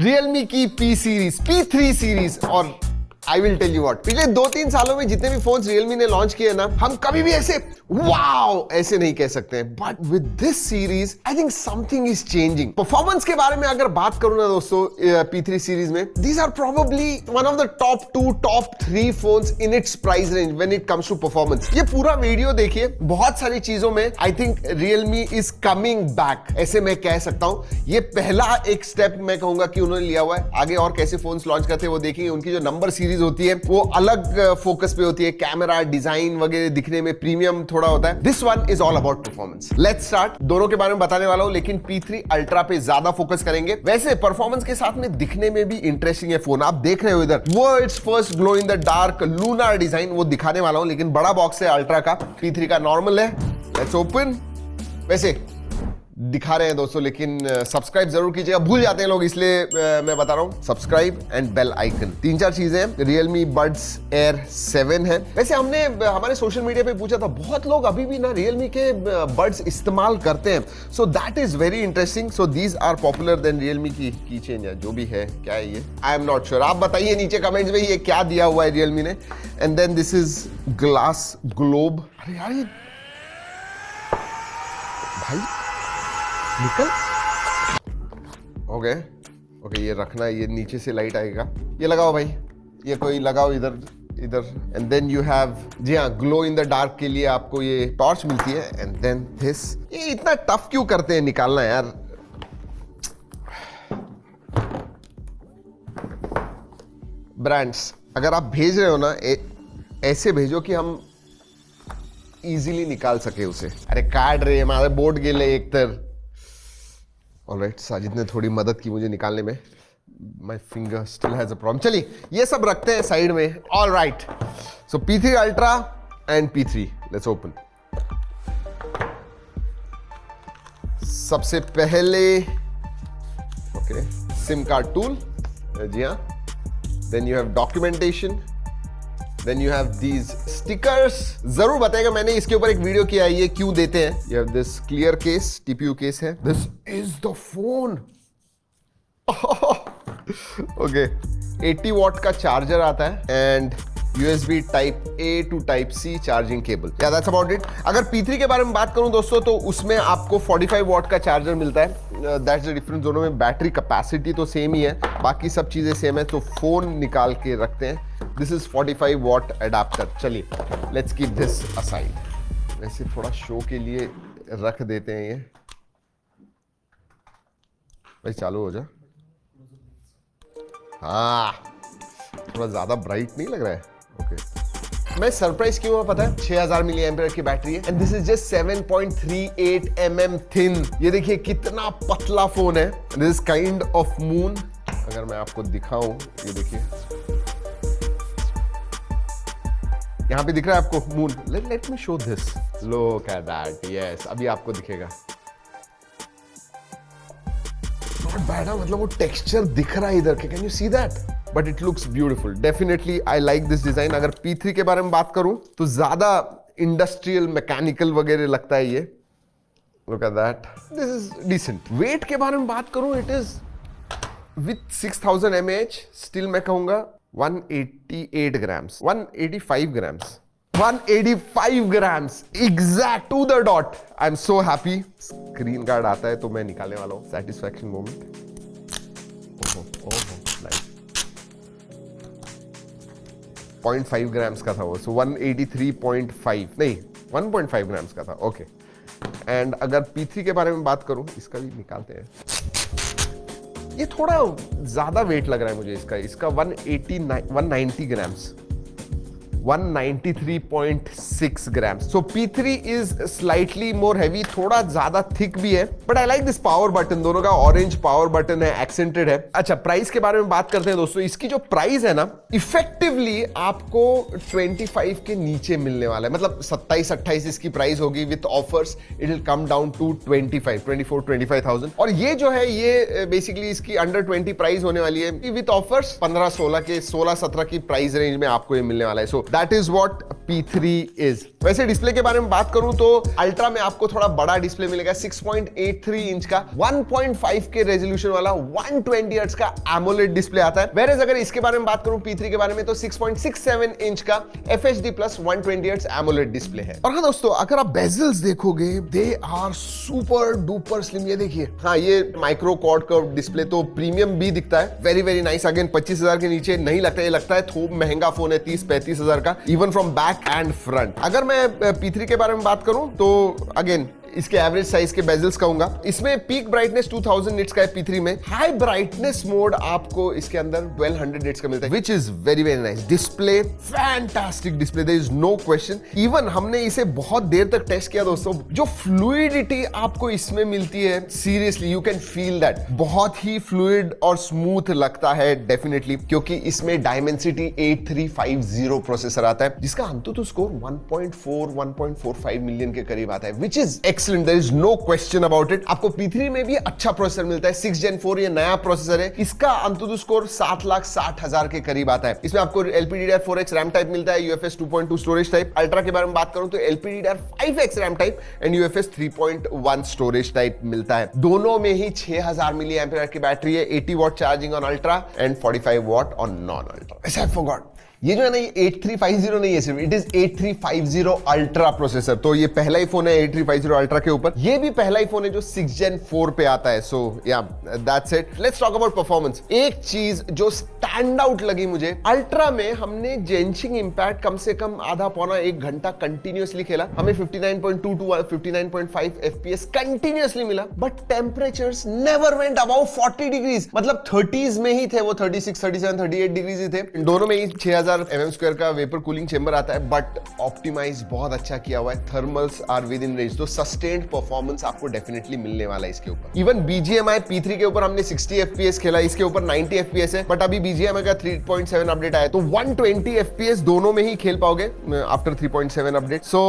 Realme की P series, P3 series. और I will tell you what, पिछले 2-3 सालों में जितने भी फोन्स Realme ने लॉन्च किए ना, हम कभी भी ऐसे वाओ ऐसे नहीं कह सकते, but with this series I think something is changing. Performance के बारे में अगर बात करूं ना दोस्तों, P3 सीरीज में these are probably one of the top 2 top 3 phones in its price range when it comes to performance. ये पूरा वीडियो देखिए, बहुत सारी चीजों में I think Realme is coming back, ऐसे मैं कह सकता हूं। ये पहला एक स्टेप मैं कहूंगा कि उन्होंने लिया हुआ है। आगे और कैसे फोन्स लॉन्च करते हैं वो देखेंगे। उनकी जो नंबर सीरीज होती है वो अलग फोकस पे होती है, कैमरा डिजाइन वगैरह दिखने में प्रीमियम थोड़ा होता है। This one is all about performance. Let's start. दोनों के बारे में बताने वाला हूं, लेकिन P3 अल्ट्रा पे ज्यादा फोकस करेंगे। वैसे परफॉर्मेंस के साथ में दिखने में भी इंटरेस्टिंग है फोन। आप देख रहे हो इधर world's first glow in the dark lunar design, वो दिखाने वाला हूं, लेकिन बड़ा बॉक्स है अल्ट्रा का। P3 का नॉर्मल है। Let's open. वैसे दिखा रहे हैं दोस्तों, लेकिन सब्सक्राइब जरूर कीजिएगा, भूल जाते हैं लोग, इसलिए मैं बता रहा हूं सब्सक्राइब एंड बेल आइकन। 3-4 चीजें हैं। Realme Buds Air 7 है। वैसे हमने हमारे सोशल मीडिया पे पूछा था, बहुत लोग अभी भी ना Realme के बड्स इस्तेमाल करते हैं, so that is very interesting. So these are popular then Realme की कीचेन या जो भी है। क्या है ये, आई एम नॉट श्योर। आप बताइए नीचे कमेंट्स में ये क्या दिया हुआ है Realme ने। And then this is glass globe. अरे यार ये भाई निकल। ओके ओके, ये रखना है, ये नीचे से लाइट आएगा। ये लगाओ भाई, ये कोई लगाओ इधर इधर। एंड देन यू हैव, जी हाँ, ग्लो इन द डार्क के लिए आपको ये टॉर्च मिलती है। And then this. ये इतना टफ क्यों करते हैं निकालना यार। ब्रांड्स अगर आप भेज रहे हो ना, ऐसे भेजो कि हम इजीली निकाल सके उसे। अरे काट रहे हमारे बोर्ड गेले एक तर। ऑलराइट, साजिद ने थोड़ी मदद की मुझे निकालने में। My finger still has a problem. चलिए ये सब रखते हैं साइड में। Alright, so P3 ultra and P3, let's open. सबसे पहले ओके, सिम कार्ड टूल, जी हाँ। Then you have documentation, then you have these stickers. जरूर बताएगा, मैंने इसके ऊपर एक वीडियो किया है, ये क्यों देते हैं। You have this clear case, TPU case है। This is the phone. Okay, 80 watt का चार्जर आता है and USB type A to type C charging cable. या दैट्स अबाउट इट। अगर P3 के बारे में बात करूं दोस्तों, तो उसमें आपको 45 वॉट का चार्जर मिलता है। That's the difference. दोनों में बैटरी कैपेसिटी तो सेम ही है, बाकी सब चीजें सेम है। तो फोन निकाल के रखते हैं। This is 45 what adapter. चलिए लेट्स कीप दिस असाइड। वैसे थोड़ा शो के लिए रख देते हैं ये। भाई चालू हो जा। हाँ, थोड़ा ज्यादा ब्राइट नहीं लग रहा है। ओके, मैं सरप्राइज क्यों हुआ पता है? 6000 मिली एम्पियर की बैटरी है and this is just 7.38 mm thin. ये देखिए कितना पतला फोन है। This is kind of moon. अगर मैं आपको दिखाऊं, ये देखिए यहां पे दिख रहा है आपको moon. Let me show this. Look at that. Yes, अभी आपको दिखेगा। नॉट बैड, मतलब वो टेक्सचर दिख रहा है इधर के। Can you see that? But it looks beautiful. Definitely I like this design. अगर P3 के बारे में बात करूं तो ज्यादा इंडस्ट्रियल मैकेनिकल वगैरह लगता है ये। Look at that, this is decent. Weight के बारे में बात करूं, it is with 6000 mAh, still मैं कहूंगा 188 grams, 185 grams, 185 grams exact to the dot. I am so happy. Screen guard आता है तो मैं निकालने वाला हूं। Satisfaction moment. नाइस। 0.5 ग्राम्स का था वो, सो 183.5 नहीं 1.5 ग्राम्स का था। ओके, एंड अगर P3 के बारे में बात करूं, इसका भी निकालते हैं। ये थोड़ा ज्यादा वेट लग रहा है मुझे इसका 190 grams, 193.6 grams. So P3 is slightly more heavy, थोड़ा ज्यादा थिक भी है। But I like this power button. दोनों का ऑरेंज पावर बटन है, एक्सेंटेड है। अच्छा, प्राइस के बारे में बात करते हैं दोस्तों। इसकी जो प्राइस है ना, इफेक्टिवली आपको 25 के नीचे मिलने वाला है। मतलब 27-28 इसकी प्राइस होगी। With offers it will come down to 24-25,000। और ये जो है, ये बेसिकली इसकी अंडर 20 प्राइस होने वाली है। विथ ऑफर्स 15-16 के 16-17 की प्राइस रेंज में आपको ये मिलने वाला है। सो that is what P3 is। वैसे डिस्प्ले के बारे में बात करूं तो अल्ट्रा में आपको थोड़ा बड़ा डिस्प्ले मिलेगा, 6.83 इंच का 1.5 के रेजोल्यूशन वाला 120 हर्ट्ज का एमोलेड डिस्प्ले आता है। वेरेज अगर इसके बारे में बात करूं P3 के बारे में तो 6.67 इंच का FHD plus 120 hertz AMOLED display है। और हाँ दोस्तों, अगर आप बेजल्स देखोगे they are super duper slim. ये देखिए, हाँ ये माइक्रो क्वाड कर्व डिस्प्ले तो प्रीमियम भी दिखता है, वेरी वेरी नाइस। अगेन 25,000 के नीचे नहीं लगता, ये लगता है थोड़ा महंगा फोन है, 30-35 हजार का, even from back and front. अगर मैं P3 के बारे में बात करूं तो अगेन इसके एवरेज साइज के बेजल्स कहूंगा। इसमें पीक ब्राइटनेस 2000 निट्स का है P3 में। हाई ब्राइटनेस मोड आपको इसके अंदर 1200 निट्स का मिलता है, which is very very nice. Display fantastic display, there is no question. Even हमने इसे बहुत देर तक टेस्ट किया दोस्तों, जो फ्लूइडिटी आपको इसमें मिलती है, seriously you can feel that, बहुत ही फ्लूइड और स्मूथ लगता है डेफिनेटली, क्योंकि इसमें डायमेंसिटी 8350 प्रोसेसर आता है, जिसका अंतुतु स्कोर 1.45 मिलियन के करीब आता है, which is excellent, there is no question about it. आपको P3 में भी अच्छा प्रोसेसर मिलता है, 6 Gen 4 ये नया प्रोसेसर है, इसका अंतुतु स्कोर 7,60,000 के करीब आता है। इसमें आपको LPDDR4X रैम टाइप मिलता है, UFS 2.2 स्टोरेज टाइप। अल्ट्रा के बारे में बात करूं तो LPDDR5X RAM type and UFS 3.1 storage type मिलता है। दोनों में ही 6000 मिली एम्पीयर की बैटरी है, 80 watt charging on ultra and 45 what on non ultra. ऐसा आई फॉरगॉट, ये जो है ना, ये 8350 नहीं है सिर्फ, इट इज 8350 अल्ट्रा प्रोसेसर। तो ये पहला ही फोन है 8350 अल्ट्रा के ऊपर। ये भी पहला ही फोन है जो 6 Gen 4 पे आता है। सो या that's it. Let's talk about performance. एक चीज जो स्टैंड आउट लगी मुझे, अल्ट्रा में हमने जेंशिंग इंपैक्ट कम से कम आधा पौना 1 घंटा कंटिन्यूअसली खेला, हमें 59.2 टू 59.5 FPS कंटिन्यूअसली मिला, but temperatures never went above 40 degrees, मतलब 30s में ही थे वो, 36, 37, 38 डिग्रीज ही थे। दोनों में ही 6000 mm² का वेपर कूलिंग चेंबर आता है, बट ऑप्टिमाइज बहुत अच्छा किया हुआ है। Thermals are within range, तो सस्टेन्ड परफॉर्मेंस आपको डेफिनेटली मिलने वाला है इसके ऊपर। इवन BGMI P3 के ऊपर हमने 60 FPS खेला, इसके ऊपर 90 FPS है, बट अभी BGMI का 3.7 अपडेट आया, तो 120 FPS दोनों में ही खेल पाओगे after 3.7 update. So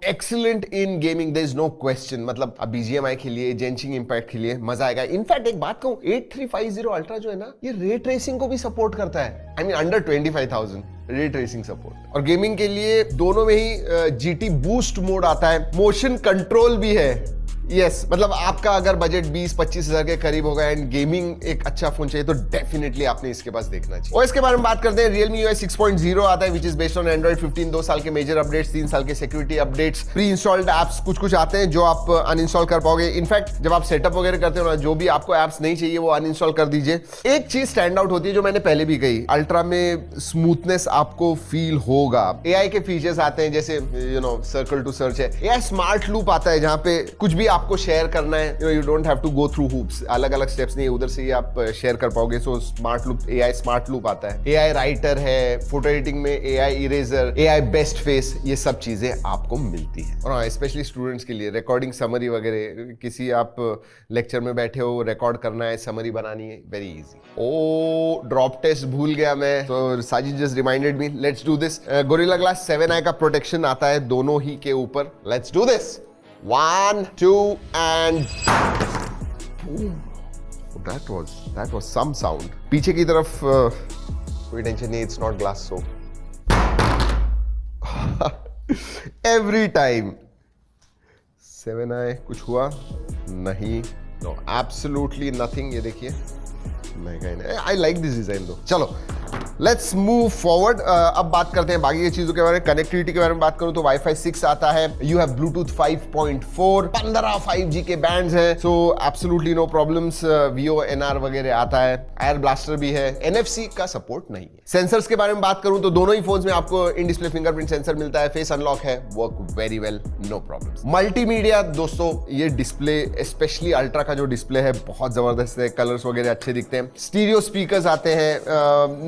excellent in gaming, there is no question. मतलब अब BGMI खेलिए, जेंशिंग इंपैक्ट खेलिए, मजा आएगा। इनफैक्ट एक बात कहूं, 8350 अल्ट्रा जो है ना, ये रे ट्रेसिंग को भी सपोर्ट करता है, I mean under 25,000 ray tracing support. और गेमिंग के लिए दोनों में ही GT बूस्ट मोड आता है, मोशन कंट्रोल भी है। यस, मतलब आपका अगर बजट 20-25 हजार के करीब होगा एंड गेमिंग एक अच्छा फोन चाहिए तो डेफिनेटली आपने इसके पास देखना चाहिए। और इसके बारे में बात करते हैं, Realme UI 6.0 आता है, which is based on Android 15। 2 साल के मेजर अपडेट्स, 3 साल के security updates, pre installed apps कुछ आते हैं जो आप अनइंस्टॉल कर पाओगे। इनफैक्ट जब आप सेटअप वगैरह करते हो ना, जो भी आपको एप्स नहीं चाहिए वो अनइंस्टॉल कर दीजिए। एक चीज स्टैंड आउट होती है जो मैंने पहले भी कही, अल्ट्रा में स्मूथनेस आपको फील होगा। AI के फीचर्स आते हैं, जैसे सर्कल टू सर्च है, AI स्मार्ट लूप आता है, जहां पे कुछ भी आपको शेयर करना है, you don't have to go through hoops, अलग अलग स्टेप्स नहीं है, उधर से ही आप शेयर कर पाओगे। So smart loop, AI smart loop आता है। AI राइटर है, फोटो एडिटिंग में AI eraser, AI best face, ये सब चीजें आपको मिलती है। और हाँ, स्पेशली स्टूडेंट्स के लिए रिकॉर्डिंग समरी वगैरह, किसी आप लेक्चर में बैठे हो, रिकॉर्ड करना है, समरी बनानी है, वेरी इजी। ओ ड्रॉप टेस्ट भूल गया मैं, तो Sajid just reminded me, let's do this. Gorilla glass 7i का प्रोटेक्शन आता है दोनों ही के ऊपर, let's do this. 1, 2 and boom. That was some sound. पीछे की तरफ कोई टेंशन नहीं, it's not glass so. Every time 7i कुछ हुआ नहीं, no absolutely nothing। ये देखिए, I like this design though। चलो लेट्स मूव फॉरवर्ड। अब बात करते हैं बाकी की चीजों के बारे में। कनेक्टिविटी के बारे में बात करूं तो Wi-Fi 6 आता है, यू हैव Bluetooth 5.4, 15 5G के बैंड्स हैं, so absolutely no problems. VoNR वगैरह आता है, एयर ब्लास्टर भी है, NFC का सपोर्ट नहीं है। सेंसर्स के बारे में बात करूं तो दोनों ही फोन्स में आपको इन डिस्प्ले फिंगरप्रिंट सेंसर मिलता है, फेस अनलॉक है, work very well, no problems. Multimedia दोस्तों, ये डिस्प्ले स्पेशली अल्ट्रा का जो डिस्प्ले है बहुत जबरदस्त है, कलर्स वगैरह अच्छे दिखते हैं, स्टीरियो स्पीकर्स आते हैं।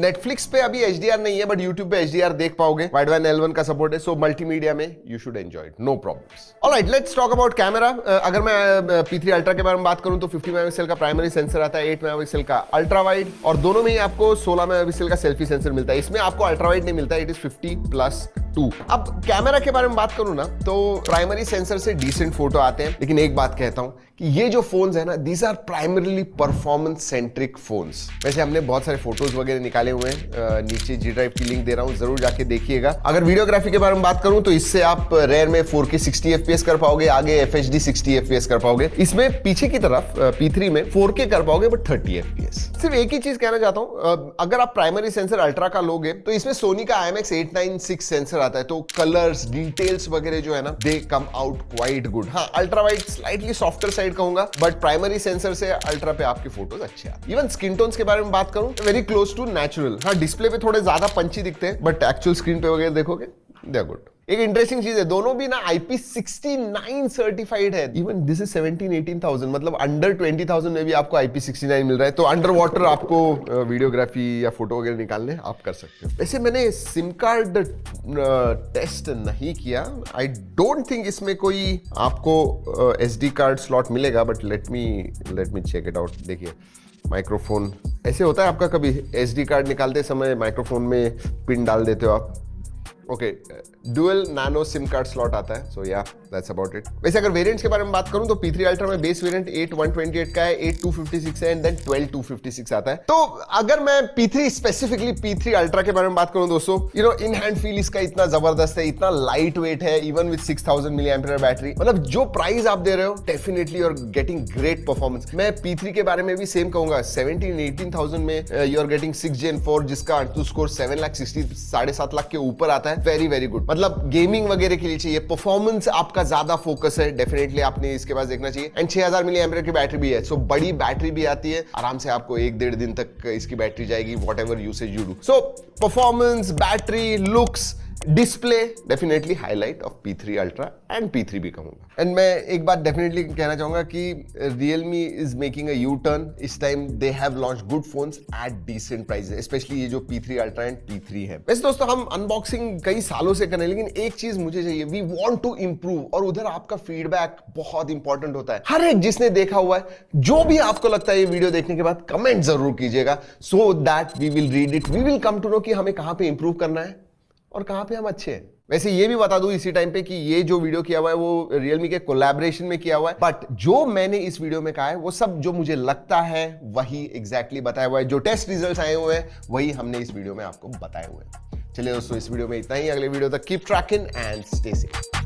नेटफ्लिक्स पे अभी HDR नहीं है, बट YouTube पे HDR देख पाओगे, वाइडबैंड L1 का सपोर्ट है, सो मल्टीमीडिया में you should enjoy it, no problems. Alright, let's talk about camera. अगर मैं P3 अल्ट्रा के बारे में बात करूं तो 50 मेगापिक्सल का प्राइमरी सेंसर आता है, 8 मेगापिक्सल का अल्ट्रा वाइड, और दोनों में ही आपको 16 मेगापिक्सल का सेल्फी सेंसर मिलता है। इसमें आपको अल्ट्रा वाइड नहीं मिलता, इट इज 50+, 2। अब कैमरा के बारे में बात करूं ना तो प्राइमरी सेंसर से डिसेंट फोटो आते हैं, लेकिन एक बात कहता हूं कि ये जो फोन्स है ना, these are primarily performance centric phones. वैसे हमने बहुत सारे फोटोज वगैरह निकाले हुए हैं, नीचे जी ड्राइव की लिंक दे रहा हूं, जरूर जाके देखिएगा। अगर वीडियोग्राफी के बारे में बात करूं तो इससे आप रेयर में 4K 60 FPS कर पाओगे, आगे FHD 60 FPS कर पाओगे। इसमें पीछे की तरफ P3 में 4K कर पाओगे बट 30 FPS। सिर्फ एक ही चीज कहना चाहता हूं, अगर आप प्राइमरी सेंसर अल्ट्रा का लोगे तो इसमें सोनी का IMX896 सेंसर आता है, तो कलर्स डिटेल्स वगैरह जो है ना, दे कम आउट क्वाइट गुड। हाँ, ultra wide slightly softer side कहूंगा, बट प्राइमरी सेंसर से अल्ट्रा पे आपके फोटोज अच्छे आते हैं। इवन स्किन टोन्स के बारे में बात करूं, वेरी क्लोज टू नेचुरल। हाँ, डिस्प्ले पे थोड़े ज्यादा पंची दिखते हैं, बट एक्चुअल स्क्रीन पे वगैरह देखोगे दे आर गुड। एक इंटरेस्टिंग चीज है, दोनों भी ना IP69 सर्टिफाइड है। इवन दिस इज 17,000-18,000, मतलब अंडर 20,000 में भी आपको IP69 मिल रहा है। तो अंडर वाटर आपको वीडियोग्राफी या फोटो वगैरह निकालने आप कर सकते हो। वैसे मैंने सिम कार्ड टेस्ट नहीं किया, आई डोंट थिंक इसमें कोई आपको SD कार्ड स्लॉट मिलेगा, but let me check it out. देखिए, माइक्रोफोन ऐसे होता है आपका, कभी SD कार्ड निकालते समय माइक्रोफोन में पिन डाल देते हो आप। Okay, dual nano SIM card slot आता है, सो या दैट्स अबाउट इट। वैसे अगर वेरिएंट्स के बारे में बात करूं तो P3 अल्ट्रा में बेस वेरिएंट 8/128 का है, 8/256 है, एंड देन 12/256 आता है। तो अगर मैं P3 स्पेसिफिकली P3 अल्ट्रा के बारे में बात करूं दोस्तों, इन हैंड फील इसका इतना जबरदस्त है, इतना लाइट वेट है, इवन विद 6000 mAh बैटरी। मतलब जो प्राइस आप दे रहे हो, definitely you are getting great performance. मैं P3 के बारे में भी सेम कहूंगा, 17,000-18,000 में यू आर गेटिंग 6 Gen 4 जिसका AnTuTu स्कोर 7,60,000 7.5 लाख के ऊपर आता है। Very very good. मतलब गेमिंग वगैरह के लिए चाहिए, परफॉर्मेंस आपका ज्यादा फोकस है, डेफिनेटली आपने इसके पास देखना चाहिए। एंड 6000 mAh की बैटरी भी है, सो बड़ी बैटरी भी आती है, आराम से आपको 1-1.5 दिन तक इसकी बैटरी जाएगी, what ever usage you do. So performance, battery, looks, display, definitely highlight of P3 ultra and P3 भी कहूंगा। एंड मैं एक बात डेफिनेटली कहना चाहूंगा कि Realme is making a U turn. इस time they have launch good phones at decent prices, specially ये जो P3 अल्ट्रा एंड P3 है। वैसे दोस्तों हम अनबॉक्सिंग कई सालों से कर रहे हैं, लेकिन एक चीज मुझे चाहिए, वी वांट टू इंप्रूव, और उधर आपका फीडबैक बहुत इंपॉर्टेंट होता है। हर एक जिसने देखा हुआ है, जो भी आपको लगता है ये वीडियो देखने के बाद, कमेंट जरूर कीजिएगा, so that we will read it, we will come to know कि हमें कहां पे इंप्रूव करना है और कहां पे हम अच्छे हैं। वैसे ये भी बता दूं इसी टाइम पे कि ये जो वीडियो किया हुआ है वो Realme के कोलैबोरेशन में किया हुआ है, बट जो मैंने इस वीडियो में कहा है वो सब जो मुझे लगता है वही एग्जैक्टली बताया हुआ है। जो टेस्ट रिजल्ट्स आए हुए हैं वही हमने इस वीडियो में आपको बताए हुए हैं। चलिए दोस्तों, इस वीडियो में इतना ही। अगले वीडियो तक keep trekking and stay safe.